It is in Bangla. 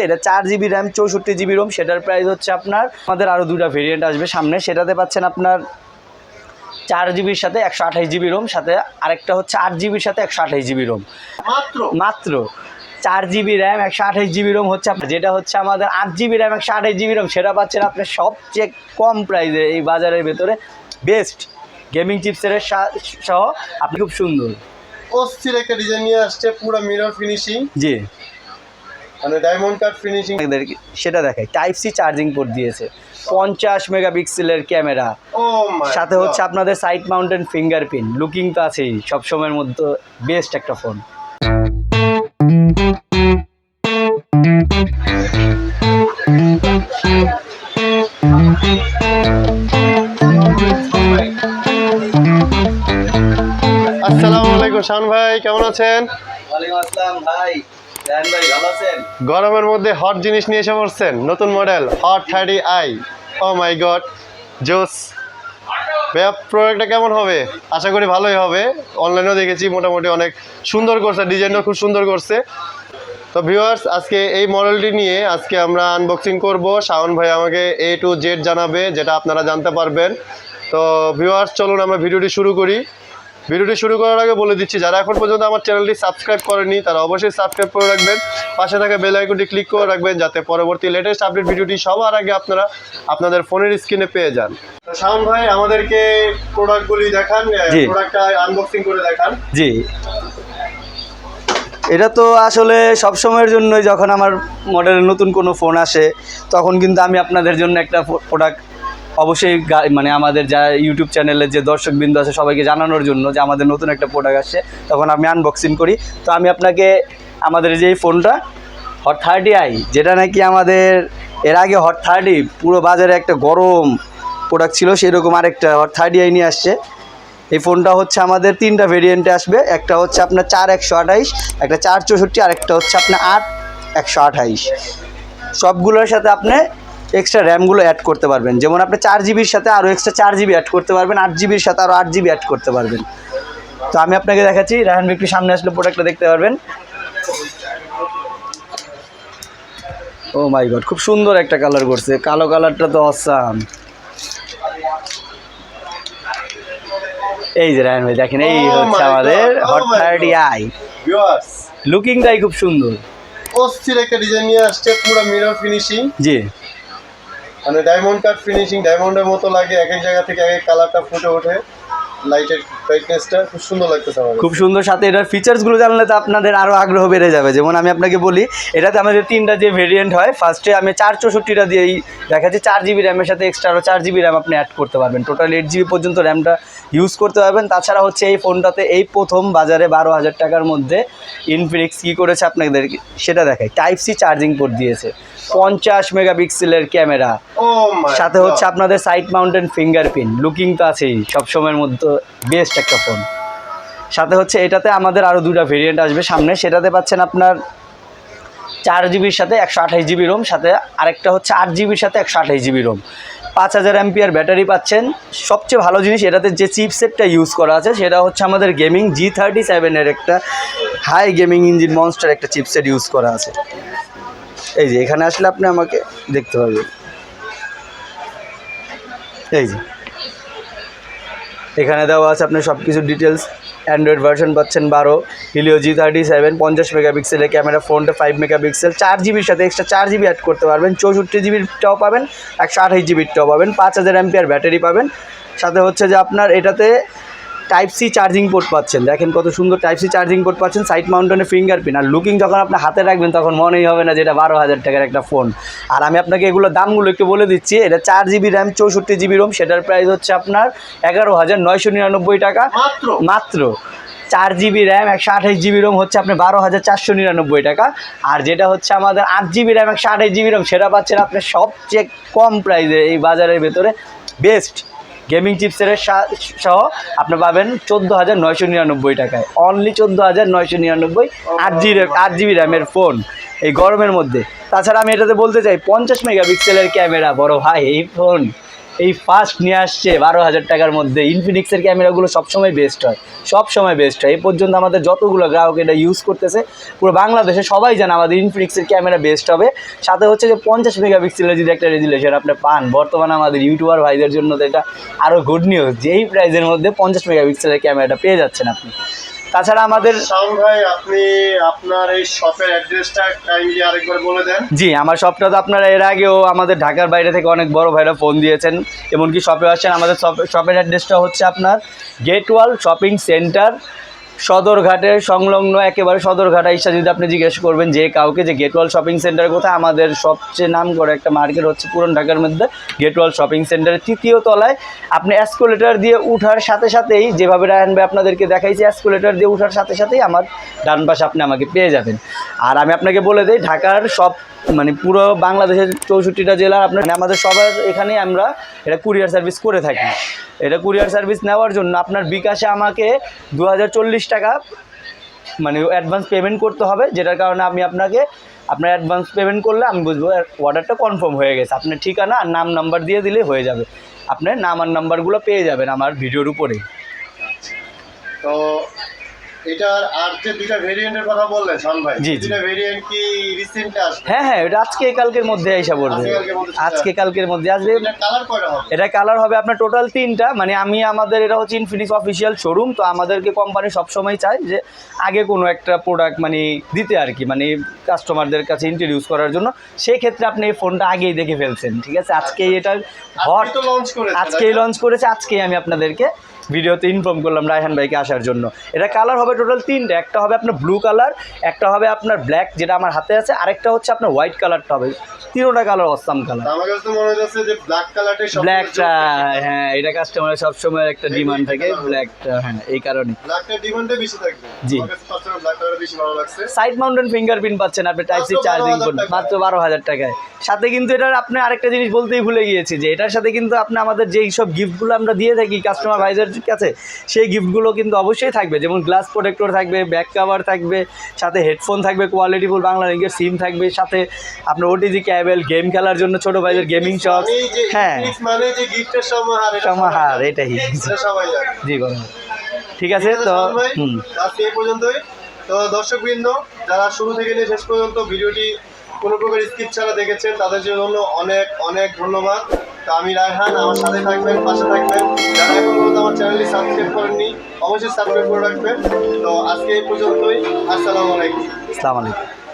এটা 4 GB র্যাম 64 GB রোম, সেটার প্রাইস হচ্ছে আপনার আমাদের আরও দুটা ভেরিয়েন্ট আসবে সামনে, সেটাতে পাচ্ছেন আপনার 4 GB সাথে 128 GB রোম, সাথে আরেকটা হচ্ছে 8 GB সাথে 128 GB রোম। মাত্র 4 GB র্যাম 128 GB রোম হচ্ছে আপনার, যেটা হচ্ছে আমাদের 8 GB র্যাম 128 GB রোম, সেটা পাচ্ছেন আপনি সবচেয়ে কম প্রাইসে এই বাজারের ভেতরে বেস্ট গেমিং চিপসের সহ। আপনি খুব সুন্দর অস্থির একটা ডিজাইন নিয়ে আসছে, পুরো মিরর ফিনিশিং, জি মানে ডায়মন্ড কাট ফিনিশিং। সেটা দেখায় টাইপ সি চার্জিং পোর্ট দিয়েছে, 50 মেগাপিক্সেলের ক্যামেরা, সাথে হচ্ছে আপনাদের সাইড মাউন্টেন ফিঙ্গারপ্রিন্ট, লুকিং তো আছেই, সবসময়ের মধ্যে বেস্ট একটা ফোন। আসসালামু আলাইকুম শান ভাই, কেমন আছেন? ওয়ালাইকুম আসসালাম ভাই, ভাই ভালো আছেন? গরমের মধ্যে হট জিনিস নিয়ে এসে পড়ছেন, নতুন মডেল হট 30i। ও মাই গড, জোস ভাইয়া, প্রোডাক্টটা কেমন হবে? আশা করি ভালোই হবে, অনলাইনেও দেখেছি মোটামুটি অনেক সুন্দর করছে, ডিজাইনটা খুব সুন্দর করছে। তো ভিউয়ার্স, আজকে এই মডেলটি নিয়ে আজকে আমরা আনবক্সিং করব। শাওন ভাই আমাকে A to Z জানাবে, যেটা আপনারা জানতে পারবেন। তো ভিউয়ার্স, চলুন আমরা ভিডিওটি শুরু করি। ভিডিওটি শুরু করার আগে বলে দিচ্ছি, যারা এখন পর্যন্ত আমার চ্যানেলটি সাবস্ক্রাইব করেনি তারা অবশ্যই সাবস্ক্রাইব করে রাখবেন, পাশে থাকা বেল আইকনটি ক্লিক করে রাখবেন, যাতে পরবর্তী লেটেস্ট আপডেট ভিডিওটি সবার আগে আপনারা আপনাদের ফোনের স্ক্রিনে পেয়ে যান। তো শাওন ভাই, আমাদেরকে প্রোডাক্টগুলি দেখান, প্রোডাক্টটা আনবক্সিং করে দেখান। জি, এটা তো আসলে সব সময়ের জন্যই, যখন আমার মডেলের নতুন কোনো ফোন আসে তখন কিন্তু আমি আপনাদের জন্য একটা প্রোডাক্ট অবশ্যই, মানে আমাদের যা ইউটিউব চ্যানেলের যে দর্শকবৃন্দ আছে সবাইকে জানানোর জন্য যে আমাদের নতুন একটা প্রোডাক্ট আসছে, তখন আমি আনবক্সিং করি। তো আমি আপনাকে আমাদের যে ফোনটা হট 30i, যেটা নাকি আমাদের এর আগে হট 30 পুরো বাজারে একটা গরম প্রোডাক্ট ছিল, সেরকম আরেকটা হট 30i নিয়ে আসছে। এই ফোনটা হচ্ছে আমাদের 3টা ভেরিয়েন্টে আসবে, একটা হচ্ছে আপনার 4128, একটা 464, আর একটা হচ্ছে আপনার 8128। সবগুলোর সাথে আপনি এক্সট্রা র্যামগুলো অ্যাড করতে পারবেন, যেমন আপনি 4 GBর সাথে আরও এক্সট্রা 4 GB অ্যাড করতে পারবেন, 8 GBর সাথে আরও 8 GB অ্যাড করতে পারবেন। তো আমি আপনাকে দেখাচ্ছি, রায়হান ভাই একটু সামনে আসলে প্রোডাক্টটা দেখতে পারবেন। ও মাই গড, খুব সুন্দর একটা কালার করছে, কালো কালারটা তো অসাম। এই যে রায়হান ভাই দেখেন, এই হচ্ছে আমাদের হট 30i, লুকিংটাই খুব সুন্দর, অস্থির একটা ডিজাইন নিয়ে আসছে, পুরো মিরর ফিনিশিং, জি মানে ডায়মন্ড কাট ফিনিশিং, ডায়মন্ডের মতো লাগে, এক এক জায়গা থেকে এক এক কালারটা ফুটে ওঠে, লাইটের ব্রাইটনেসটা খুব সুন্দর লাগতেছে আমার, খুব সুন্দর। সাথে এটার ফিচার্সগুলো জানলে তো আপনাদের আরও আগ্রহ বেড়ে যাবে। যেমন আমি আপনাকে বলি, এটাতে আমাদের 3টা যে ভেরিয়েন্ট হয়, ফার্স্টে আমি 464টা দিয়েই দেখাচ্ছি, 4 GB র্যামের সাথে এক্সট্রা আরও 4 GB র্যাম আপনি অ্যাড করতে পারবেন, টোটাল 8 GB পর্যন্ত র্যামটা ইউজ করতে পারবেন। তাছাড়া হচ্ছে এই ফোনটাতে এই প্রথম বাজারে 12,000 টাকার মধ্যে ইনফিনিক্স কী করেছে আপনাদের সেটা দেখায়, টাইপ সি চার্জিং পোর্ট দিয়েছে, 50 মেগাপিক্সেলের ক্যামেরা, সাথে হচ্ছে আপনাদের সাইড মাউন্টেন ফিঙ্গারপ্রিন্ট, লুকিং তো আছেই, সবসময়ের মধ্যে বেস্ট একটা ফোন। সাথে হচ্ছে এটাতে আমাদের আরও দুটা ভেরিয়েন্ট আসবে সামনে, সেটাতে পাচ্ছেন আপনার 4 GBর সাথে 128 GB রোম, সাথে আরেকটা হচ্ছে 8 GBর সাথে 128 GB রোম, 5000 অ্যাম্পিয়ার ব্যাটারি পাচ্ছেন। সবচেয়ে ভালো জিনিস, এটাতে যে চিপসেটটা ইউজ করা আছে সেটা হচ্ছে আমাদের গেমিং G37-এর একটা হাই গেমিং ইঞ্জিন মনস্টার একটা চিপসেট ইউজ করা আছে। এই যে এখানে আসলে আপনি আমাকে দেখতে পারবেন, এই যে এখানে দেওয়া আছে আপনি সব কিছু ডিটেলস। অ্যান্ড্রয়েড ভার্সন পাচ্ছেন 12, হিলিও G37, 50 মেগাপিক্সেলের ক্যামেরা, ফ্রন্টে 5 মেগাপিক্সেল, 4 GBর সাথে এক্সট্রা 4 GB অ্যাড করতে পারবেন, 64 GBরটাও পাবেন, 128 GBরটাও পাবেন, 5000 অ্যাম্পিয়ার ব্যাটারি পাবেন। সাথে হচ্ছে যে আপনার এটাতে টাইপ সি চার্জিং পোর্ট পাচ্ছেন, দেখেন কত সুন্দর টাইপ সি চার্জিং পোর্ট পাচ্ছেন, সাইড মাউন্টেনের ফিঙ্গারপ্রিন্ট, আর লুকিং যখন আপনি হাতে রাখবেন তখন মনেই হবে না যে এটা 12,000 টাকার একটা ফোন। আর আমি আপনাকে এগুলো দামগুলো একটু বলে দিচ্ছি, এটা 4 GB র্যাম 64 GB রোম, সেটার প্রাইস হচ্ছে আপনার 11,999 টাকা মাত্র। 4 GB র্যাম 128 GB রোম হচ্ছে আপনি 12,499 টাকা। আর যেটা হচ্ছে আমাদের 8 GB র্যাম 128 GB রোম, সেটা পাচ্ছেন আপনি সবচেয়ে কম প্রাইসে এই বাজারের ভেতরে বেস্ট গেমিং চিপসের সহ আপনি পাবেন 14,999 টাকায়, অনলি 14,999, 8 GB র্যামের ফোন এই গরমের মধ্যে। তাছাড়া আমি এটাতে বলতে চাই, 50 মেগাপিক্সেলের ক্যামেরা, বড় ভাই এই ফোন এই ফার্স্ট নিয়ে আসছে 12,000 টাকার মধ্যে। ইনফিনিক্সের ক্যামেরাগুলো সবসময় বেস্ট হয়, সবসময় বেস্ট হয়। এই পর্যন্ত আমাদের যতগুলো গ্রাহক এটা ইউজ করতেছে পুরো বাংলাদেশে সবাই জানে আমাদের ইনফিনিক্সের ক্যামেরা বেস্ট হবে। সাথে হচ্ছে যে 50 মেগাপিক্সেলের যদি একটা রেজুলেশন আপনি পান, বর্তমানে আমাদের ইউটিউবার ভাইদের জন্য তো এটা আরও গুড নিউজ যে এই প্রাইসের মধ্যে 50 মেগাপিক্সেলের ক্যামেরাটা পেয়ে যাচ্ছেন আপনি। তাছাড়া আমাদের শাওন ভাই, আপনি আপনার এই শপের অ্যাড্রেসটা কাইন্ডলি আরেকবার বলে দেন। জি, আমার শপটা তো আপনারা এর আগেও আমাদের ঢাকার বাইরে থেকে অনেক বড় ভাইরা ফোন দিয়েছেন, এমনকি শপে আসছেন। আমাদের শপের অ্যাড্রেসটা হচ্ছে আপনার গেটওয়াল শপিং সেন্টার, সদরঘাটের সংলগ্ন, একেবারে সদরঘাট আইসা যদি আপনি জিজ্ঞেস করবেন যে কাউকে যে গেটওয়াল শপিং সেন্টার কোথায়, আমাদের সবচেয়ে নাম করে একটা মার্কেট হচ্ছে পুরান ঢাকার মধ্যে গেটওয়াল শপিং সেন্টারের 3য় তলায়। আপনি এসকোলেটার দিয়ে উঠার সাথে সাথেই, যেভাবে রায়হান ভাই আপনাদেরকে দেখাইছি, এসকোলেটার দিয়ে উঠার সাথে সাথেই আমার ডান পাশে আপনি আমাকে পেয়ে যাবেন। আর আমি আপনাকে বলে দিই, ঢাকার সব মানে পুরো বাংলাদেশের 64টা জেলার আপনার আমাদের সবার এখানে আমরা এটা কুরিয়ার সার্ভিস করে থাকি। এটা কুরিয়ার সার্ভিস নেওয়ার জন্য আপনার বিকাশে আমাকে 2040 টাকা মানে অ্যাডভান্স পেমেন্ট করতে হবে, যেটার কারণে আমি আপনাকে আপনার অ্যাডভান্স পেমেন্ট করলে আমি বুঝবো অর্ডারটা কনফার্ম হয়ে গেছে। আপনার ঠিকানা আর নাম নাম্বার দিয়ে দিলে হয়ে যাবে। আপনার নাম আর নাম্বারগুলো পেয়ে যাবেন আমার ভিডিওর উপরেই। তো এটার আর যে দুইটা ভেরিয়েন্টের কথা বললেন শাওন ভাই, জি, জি। দুইটা ভেরিয়েন্ট কি রিসেন্টলি আসবে? হ্যাঁ, এটা আজকে কালকের মধ্যে এসে পড়বে, আজকে কালকের মধ্যে আসবে। এটা কালার কয়টা হবে? এটা কালার হবে আপনার টোটাল 3টা। মানে আমাদের এটা হচ্ছে ইনফিনিক্স অফিসিয়াল শোরুম, তো আমাদেরকে কোম্পানি সবসময় চায় যে আগে কোনো একটা প্রোডাক্ট মানে দিতে আর কি, মানে কাস্টমারদের কাছে ইন্ট্রোডিউস করার জন্য। সেই ক্ষেত্রে আপনি এই ফোনটা আগেই দেখে ফেলছেন, ঠিক আছে। আজকেই এটা হট, আজকেই লঞ্চ করেছে, আজকেই আমি আপনাদেরকে ভিডিওতে ইনফর্ম করলাম রায়হান ভাইকে আসার জন্য। এটা কালার হবে টোটাল 3টা। একটা হবে আপনার ব্লু কালার, একটা হবে আপনার ব্ল্যাক যেটা আমার হাতে আছে, আরেকটা হচ্ছে আপনার হোয়াইট কালারটা হবে। 3টা কালার অসাম কালার। আমার কাছে তো মনে হচ্ছে যে ব্ল্যাক কালারটাই সবচেয়ে ব্ল্যাকটা, হ্যাঁ, এটা কাস্টমারের সবসময় একটা ডিমান্ড থাকে ব্ল্যাকটা, হ্যাঁ, এই কারণে ব্ল্যাকটা ডিমান্ডে বেশি থাকবে। জি, আমার কাছে সবসময় ব্ল্যাক কালার বেশি ভালো লাগছে। সাইড মাউন্টেন ফিঙ্গারপ্রিন্ট পাচ্ছেন আপনি টাইপ সি চার্জিং করতে মাত্র 12,000 টাকায়। সাথে কিন্তু এটার আপনি আরেকটা জিনিস বলতেই ভুলে গিয়েছি যে এটার সাথে কিন্তু আপনি আমাদের যেই সব গিফটগুলো আমরা দিয়ে থাকি কাস্টমার ভাইদের কাছে, সেই গিফটগুলো কিন্তু অবশ্যই থাকবে। যেমন গ্লাস প্রোটেক্টর থাকবে, ব্যাক কভার থাকবে, সাথে হেডফোন থাকবে কোয়ালিটিফুল বাংলা লিঙ্কের সিম থাকবে, সাথে আপনার ওটিজি ক্যাবেল, গেম খেলার জন্য ছোট ভাইদের গেমিং শপ। হ্যাঁ, মানে যে গিফটের সমাহার এটাই। সবাই জানে। জি বলুন। ঠিক আছে, তো আজকে এই পর্যন্তই। তো দর্শকবৃন্দ, যারা শুরু থেকে নিয়ে শেষ পর্যন্ত ভিডিওটি কোনো প্রকার স্কিপ ছাড়া দেখেছেন, তাদের জন্য অনেক অনেক ধন্যবাদ। তো আমি রায়হান, আমার সাথে থাকবেন, পাশে থাকবেন। যারা এখন পর্যন্ত আমার চ্যানেলটি সাবস্ক্রাইব করেননি, অবশ্যই সাবস্ক্রাইব করে রাখবেন। তো আজকে এই পর্যন্তই। আসসালামু আলাইকুম। আসসালামু আলাইকুম।